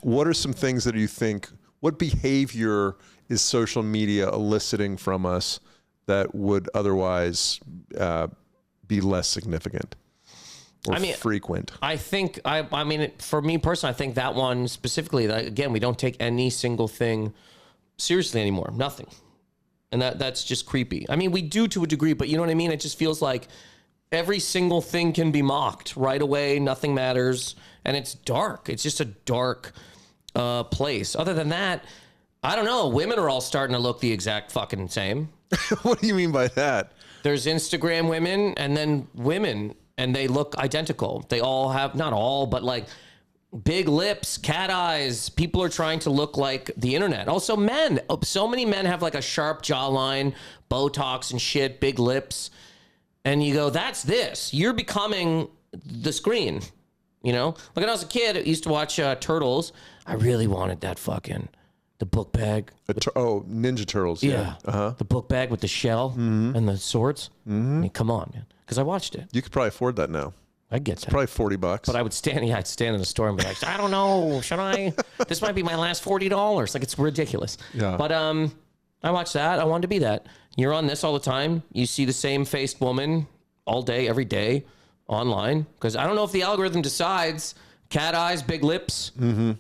What are some things that you think, what behavior is social media eliciting from us that would otherwise be less significant or frequent? I think, I mean, for me personally, I think that one specifically, again, we don't take any single thing seriously anymore. Nothing. And that's just creepy. I mean, we do to a degree, but you know what I mean? It just feels like every single thing can be mocked right away. Nothing matters. And it's dark. It's just a dark place. Other than that, I don't know. Women are all starting to look the exact fucking same. What do you mean by that? There's Instagram women and then women, and they look identical. They all have, not all, but like big lips, cat eyes. People are trying to look like the internet. Also men. So many men have like a sharp jawline, Botox and shit, big lips. And you go, that's this. You're becoming the screen. You know? Like when I was a kid, I used to watch Turtles. I really wanted that fucking, the book bag. Ninja Turtles. Yeah. The book bag with the shell and the swords. I mean, come on, man. Because I watched it. You could probably afford that now. I get that. Probably $40. But I'd stand in the store and be like, I don't know, should I? This might be my last $40. Like, it's ridiculous. Yeah. But I watched that. I wanted to be that. You're on this all the time. You see the same faced woman all day, every day online. Because I don't know if the algorithm decides cat eyes, big lips.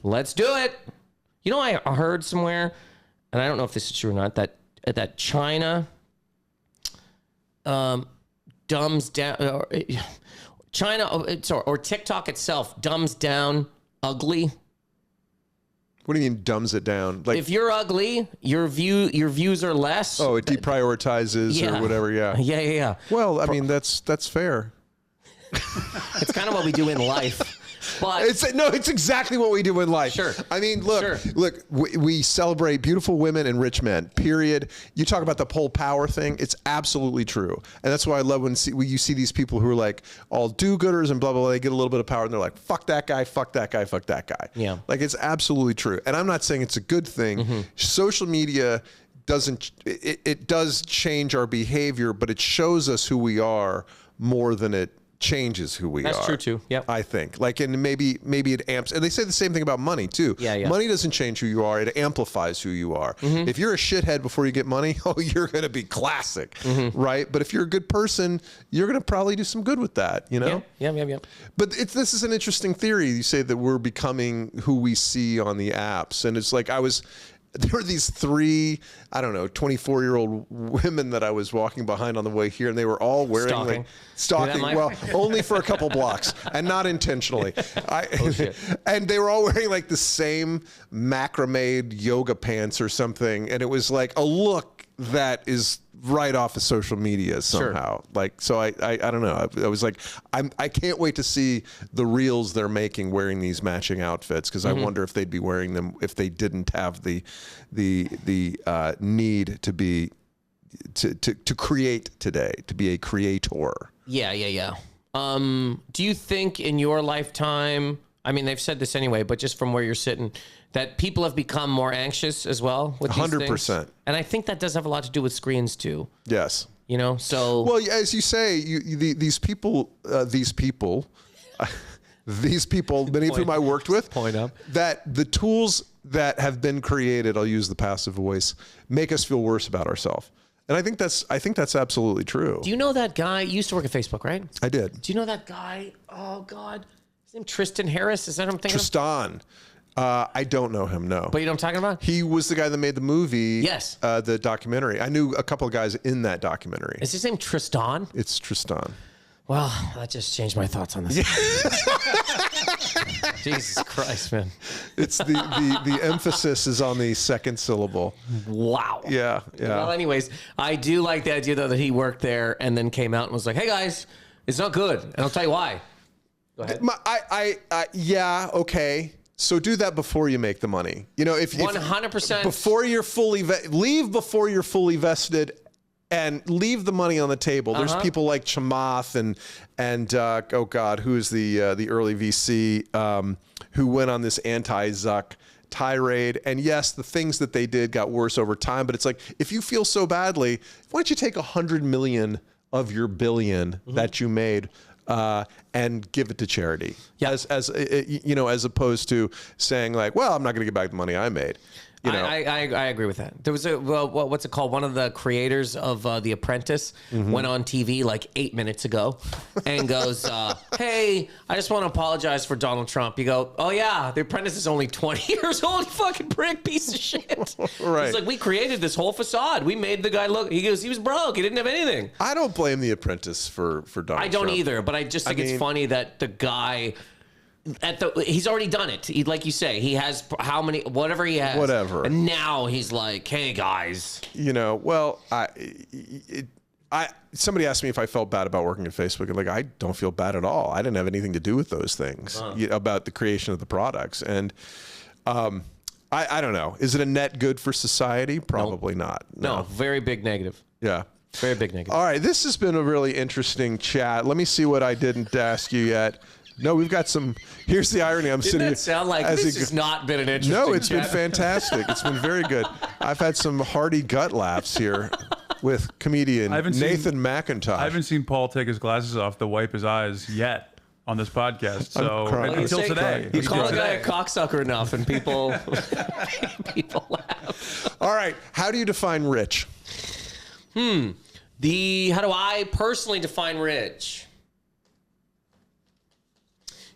Let's do it. You know, I heard somewhere, and I don't know if this is true or not, that China dumbs down, China or TikTok itself dumbs down ugly. What do you mean dumbs it down? Like, if you're ugly, your views are less. Oh, it deprioritizes or whatever. Yeah. Yeah. Well, I mean, that's fair. It's kind of what we do in life. But it's exactly what we do in life. Sure. I mean, look, we celebrate beautiful women and rich men, period. You talk about the whole power thing. It's absolutely true. And that's why I love when you see these people who are like all do-gooders and blah, blah, blah. They get a little bit of power and they're like, fuck that guy, fuck that guy, fuck that guy. Yeah. Like, it's absolutely true. And I'm not saying it's a good thing. Social media it does change our behavior, but it shows us who we are more than it changes who we are. That's true too. Yep. I think. Like, and maybe it amps. And they say the same thing about money too. Yeah. Money doesn't change who you are. It amplifies who you are. If you're a shithead before you get money, you're going to be classic, right? But if you're a good person, you're going to probably do some good with that, you know? Yeah. But this is an interesting theory. You say that we're becoming who we see on the apps. And it's like there were these 3, 24-year-old women that I was walking behind on the way here, and they were all wearing stalking. Well, only for a couple blocks, and not intentionally. And they were all wearing like the same macrame yoga pants or something, and it was like a look that is right off of social media somehow. Sure. Like, so I don't know. I was like, I can't wait to see the reels they're making wearing these matching outfits, because I wonder if they'd be wearing them if they didn't have the need to be to create today, to be a creator. Yeah. Do you think in your lifetime, I mean, they've said this anyway, but just from where you're sitting, that people have become more anxious as well with these 100%. things? And I think that does have a lot to do with screens too. Yes. You know, so... Well, as you say, these people, many of whom I worked with, that the tools that have been created, I'll use the passive voice, make us feel worse about ourselves. And I think that's absolutely true. Do you know that guy? You used to work at Facebook, right? I did. Do you know that guy? Oh God, his name Tristan Harris. Is that what I'm thinking? Tristan. I don't know him. No. But you know what I'm talking about? He was the guy that made the movie. Yes. The documentary. I knew a couple of guys in that documentary. Is his name Tristan? It's Tristan. Well, that just changed my thoughts on this. Jesus Christ, man. It's the emphasis is on the second syllable. Wow. Yeah. Well, anyways, I do like the idea though that he worked there and then came out and was like, "Hey guys, it's not good," and I'll tell you why. Go ahead. Yeah. Okay. So do that before you make the money. You know, if 100% before you're fully leave before you're fully vested. And leave the money on the table. There's people like Chamath and oh God, who's the early VC who went on this anti-Zuck tirade. And yes, the things that they did got worse over time. But it's like, if you feel so badly, why don't you take 100 million of your billion that you made and give it to charity? Yeah. As you know, as opposed to saying like, well, I'm not going to get back the money I made. You know. I agree with that. There was what's it called? One of the creators of The Apprentice went on TV like 8 minutes ago and goes, "Hey, I just want to apologize for Donald Trump." You go, "Oh yeah, The Apprentice is only 20 years old. You fucking prick, piece of shit." Right. It's like, we created this whole facade. We made the guy look. He goes, he was broke. He didn't have anything. I don't blame The Apprentice for Donald I don't Trump. either, but I just think it's funny that the guy. He's already done it. Like you say, he has whatever he has. Whatever. And now he's like, "Hey guys." You know, well, somebody asked me if I felt bad about working at Facebook, and like, I don't feel bad at all. I didn't have anything to do with those things about the creation of the products. And I don't know. Is it a net good for society? Probably not. No, very big negative. Yeah. Very big negative. All right. This has been a really interesting chat. Let me see what I didn't ask you yet. No, we've got some. Here's the irony. I'm sitting. Didn't that sound like this has not been an interesting No, it's chat? been fantastic. It's been very good. I've had some hearty gut laughs here with comedian Nathan Macintosh. I haven't seen Paul take his glasses off to wipe his eyes yet on this podcast. So until today, You call a guy a cocksucker enough, and people laugh. All right. How do you define rich? How do I personally define rich?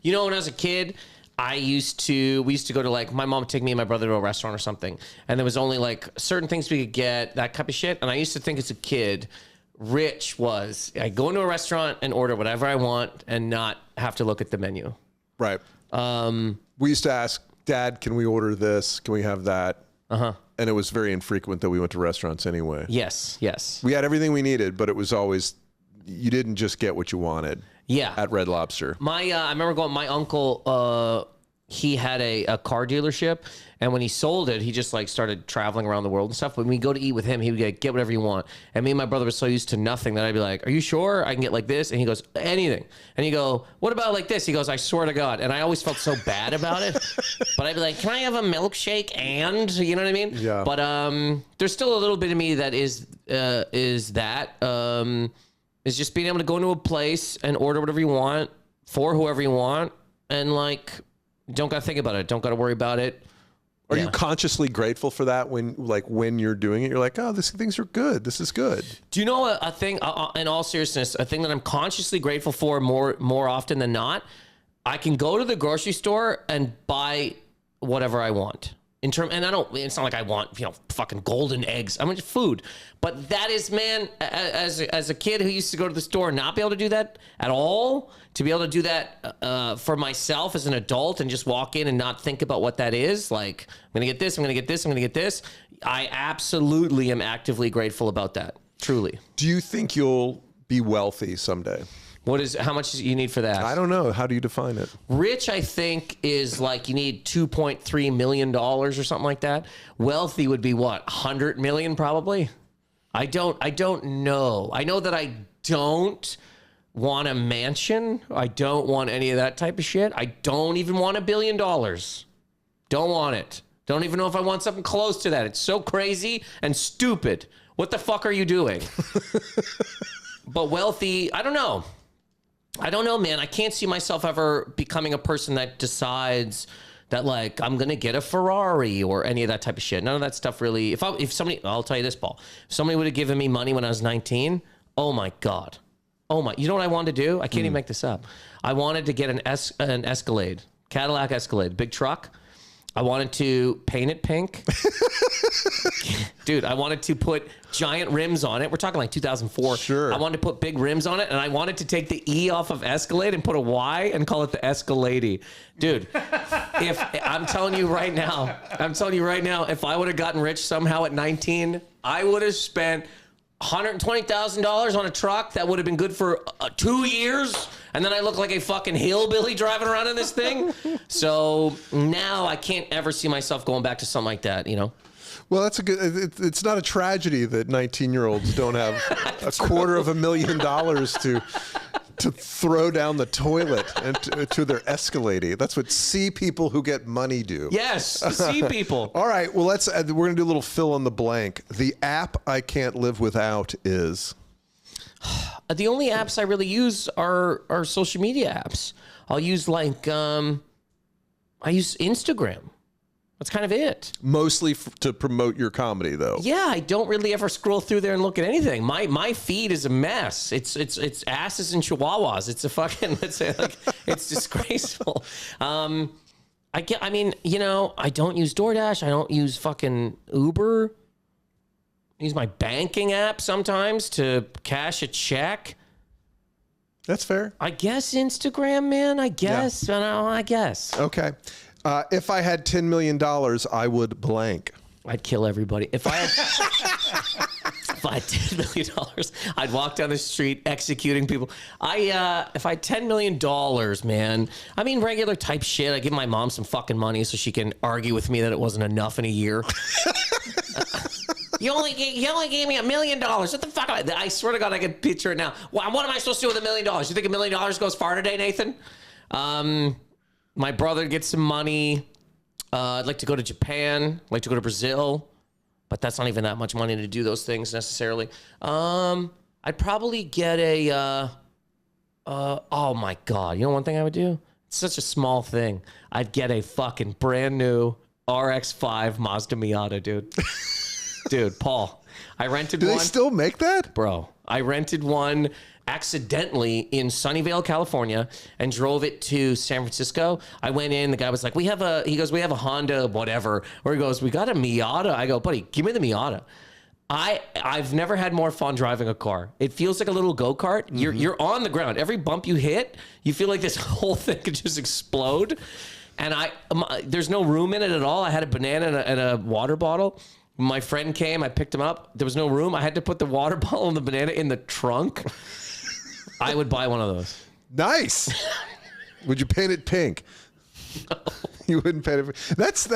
You know, when I was a kid, we used to go to, like, my mom would take me and my brother to a restaurant or something, and there was only like certain things we could get, that type of shit. And I used to think as a kid, rich was I go into a restaurant and order whatever I want and not have to look at the menu. Right. We used to ask, Dad, can we order this? Can we have that? And it was very infrequent that we went to restaurants anyway. Yes. We had everything we needed, but it was always, you didn't just get what you wanted. Yeah. At Red Lobster. I remember going, my uncle, he had a car dealership, and when he sold it, he just like started traveling around the world and stuff. But when we go to eat with him, he would get whatever you want. And me and my brother were so used to nothing that I'd be like, "Are you sure I can get like this?" And he goes, "Anything." And you go, "What about like this?" He goes, "I swear to God." And I always felt so bad about it. But I'd be like, "Can I have a milkshake?" And you know what I mean? Yeah. But there's still a little bit of me that is just being able to go into a place and order whatever you want for whoever you want, and like, don't gotta think about it, don't gotta worry about it. Are you consciously grateful for that when you're doing it? You're like, oh, things are good. This is good. Do you know a thing? In all seriousness, a thing that I'm consciously grateful for more often than not. I can go to the grocery store and buy whatever I want. It's not like I want, fucking golden eggs. I mean, food. But that is, man, as a kid who used to go to the store and not be able to do that at all, to be able to do that for myself as an adult and just walk in and not think about what that is. Like, I'm going to get this, I'm going to get this, I'm going to get this. I absolutely am actively grateful about that. Truly. Do you think you'll be wealthy someday? How much do you need for that? I don't know. How do you define it? Rich, I think, is like you need $2.3 million or something like that. Wealthy would be what? 100 million probably? I don't know. I know that I don't want a mansion. I don't want any of that type of shit. I don't even want $1 billion. Don't want it. Don't even know if I want something close to that. It's so crazy and stupid. What the fuck are you doing? But wealthy, I don't know. I don't know, man. I can't see myself ever becoming a person that decides that like I'm gonna get a Ferrari or any of that type of shit. None of that stuff really. If somebody, I'll tell you this, Paul. If somebody would have given me money when I was 19, oh my God. Oh my, you know what I wanted to do? I can't even make this up. I wanted to get an Escalade, Cadillac Escalade, big truck. I wanted to paint it pink. Dude, I wanted to put giant rims on it. We're talking like 2004. Sure. I wanted to put big rims on it, and I wanted to take the E off of Escalade and put a Y and call it the Escalade. Dude, if I'm telling you right now, if I would have gotten rich somehow at 19, I would have spent $120,000 on a truck that would have been good for 2 years, and then I look like a fucking hillbilly driving around in this thing. So now I can't ever see myself going back to something like that, you know? Well, that's a good. It's not a tragedy that 19-year-olds don't have $250,000 to throw down the toilet and to their Escalade. That's what C people who get money do. Yes, C people. All right, well, we're gonna do a little fill in the blank. The app I can't live without is. The only apps I really use are social media apps. I'll use I use Instagram. That's kind of it. Mostly to promote your comedy, though. Yeah, I don't really ever scroll through there and look at anything. My feed is a mess. It's asses and chihuahuas. It's disgraceful. I mean, you know, I don't use DoorDash. I don't use fucking Uber. I use my banking app sometimes to cash a check. That's fair. I guess Instagram, man. I guess. Yeah. I guess. Okay. If I had $10 million, I would blank. I'd kill everybody. If I had $10 million, I'd walk down the street executing people. If I had $10 million, man, I mean, regular type shit. I give my mom some fucking money so she can argue with me that it wasn't enough in a year. You only gave me $1 million. What the fuck? I swear to God, I can picture it now. What am I supposed to do with $1 million? You think $1 million goes far today, Nathan? My brother gets some money. I'd like to go to Japan. I'd like to go to Brazil, but that's not even that much money to do those things necessarily. I'd probably get oh my God. You know one thing I would do? It's such a small thing. I'd get a fucking brand new RX-5 Mazda Miata, dude. Dude, Paul, I rented one. Do they still make that? Bro, I rented one accidentally in Sunnyvale, California, and drove it to San Francisco. I went in, the guy was like, we have a Honda, whatever. Or he goes, we got a Miata. I go, buddy, give me the Miata. I've never had more fun driving a car. It feels like a little go-kart. Mm-hmm. You're on the ground. Every bump you hit, you feel like this whole thing could just explode. And there's no room in it at all. I had a banana and a water bottle. My friend came, I picked him up. There was no room. I had to put the water bottle and the banana in the trunk. I would buy one of those. Nice. Would you paint it pink? No. You wouldn't paint it. That's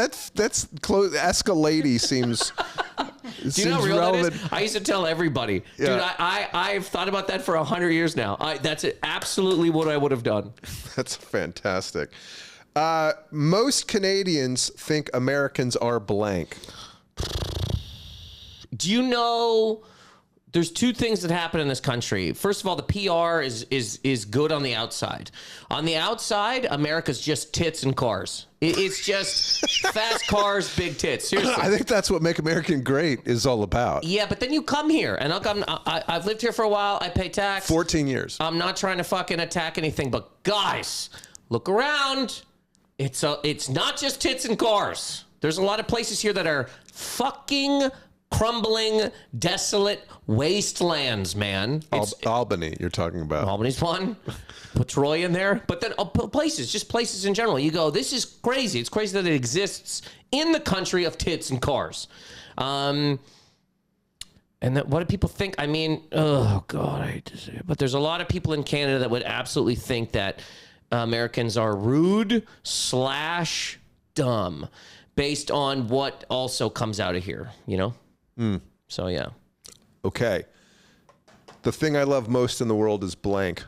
close. Escalade seems. Do you know how real relevant. that is? I used to tell everybody, yeah. Dude. I've thought about that for 100 years now. That's absolutely what I would have done. That's fantastic. Most Canadians think Americans are blank. Do you know? There's two things that happen in this country. First of all, the PR is good on the outside. On the outside, America's just tits and cars. It's just fast cars, big tits. Seriously. I think that's what Make America Great is all about. Yeah, but then you come here, and I've lived here for a while. I pay tax. 14 years. I'm not trying to fucking attack anything, but guys, look around. It's not just tits and cars. There's a lot of places here that are fucking crumbling, desolate wastelands, man. Albany, you're talking about. Albany's one. Put Troy in there. But then places in general. You go, this is crazy. It's crazy that it exists in the country of tits and cars. And what do people think? I mean, oh, God, I hate to say it. But there's a lot of people in Canada that would absolutely think that Americans are rude / dumb based on what also comes out of here, you know? So, yeah. Okay. The thing I love most in the world is blank.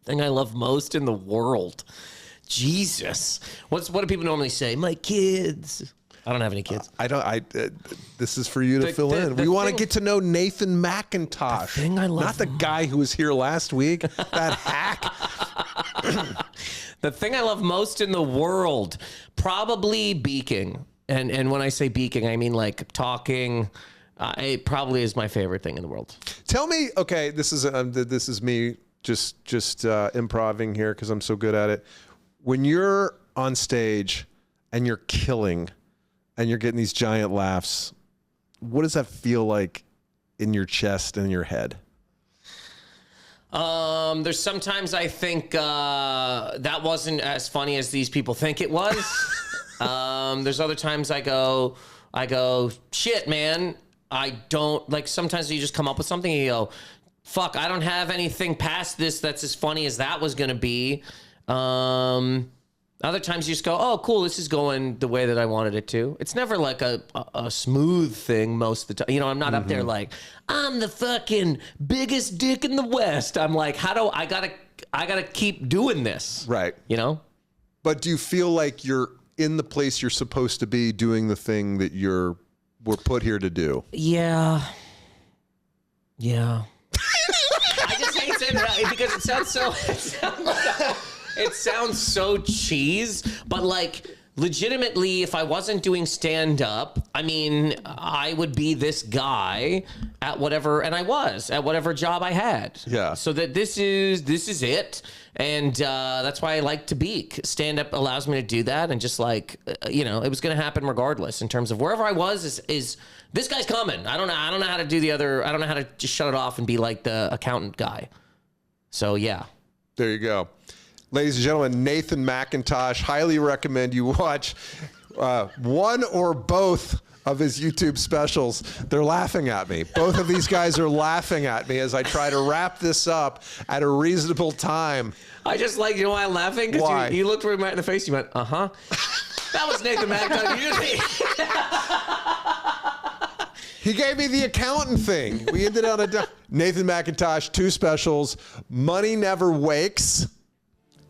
Thing I love most in the world. Jesus. What do people normally say? My kids. I don't have any kids. This is for you to fill in. We want to get to know Nathan Macintosh. The thing I love not the guy who was here last week. That hack. The thing I love most in the world, probably beaking. And when I say beaking, I mean like talking. It probably is my favorite thing in the world. Tell me, okay, this is me just improvising here because I'm so good at it. When you're on stage and you're killing and you're getting these giant laughs, what does that feel like in your chest and your head? There's sometimes I think that wasn't as funny as these people think it was. There's other times I go, shit, man. I don't, like, sometimes you just come up with something and you go, fuck, I don't have anything past this that's as funny as that was going to be. Other times you just go, oh, cool, this is going the way that I wanted it to. It's never like a smooth thing most of the time. You know, I'm not up there like, I'm the fucking biggest dick in the West. I'm like, I gotta keep doing this. Right. You know? But do you feel like you're in the place you're supposed to be doing the thing that we're put here to do? Yeah. I just hate saying that because it sounds so cheese, but like legitimately, if I wasn't doing stand-up, I mean, I would be this guy at whatever, and I was at whatever job I had. Yeah. So that this is it, and that's why I like to beak. Stand-up allows me to do that, and just like it was going to happen regardless. In terms of wherever I was, is this guy's coming. I don't know how to do the other. I don't know how to just shut it off and be like the accountant guy. So yeah. There you go. Ladies and gentlemen, Nathan Macintosh, highly recommend you watch one or both of his YouTube specials. They're laughing at me. Both of these guys are laughing at me as I try to wrap this up at a reasonable time. I just like, you know why I'm laughing? Why? Because you looked right in the face, you went, uh-huh. That was Nathan Macintosh. He gave me the accountant thing. We ended on Nathan Macintosh, 2 specials, Money Never Wakes,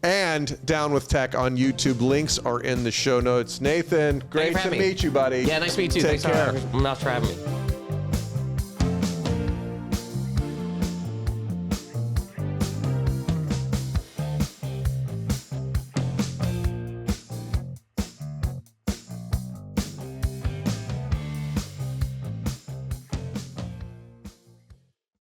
and Down with Tech on YouTube. Links are in the show notes. Nathan, great to meet you, buddy. Yeah, nice to meet you. Take Thanks care. for having me.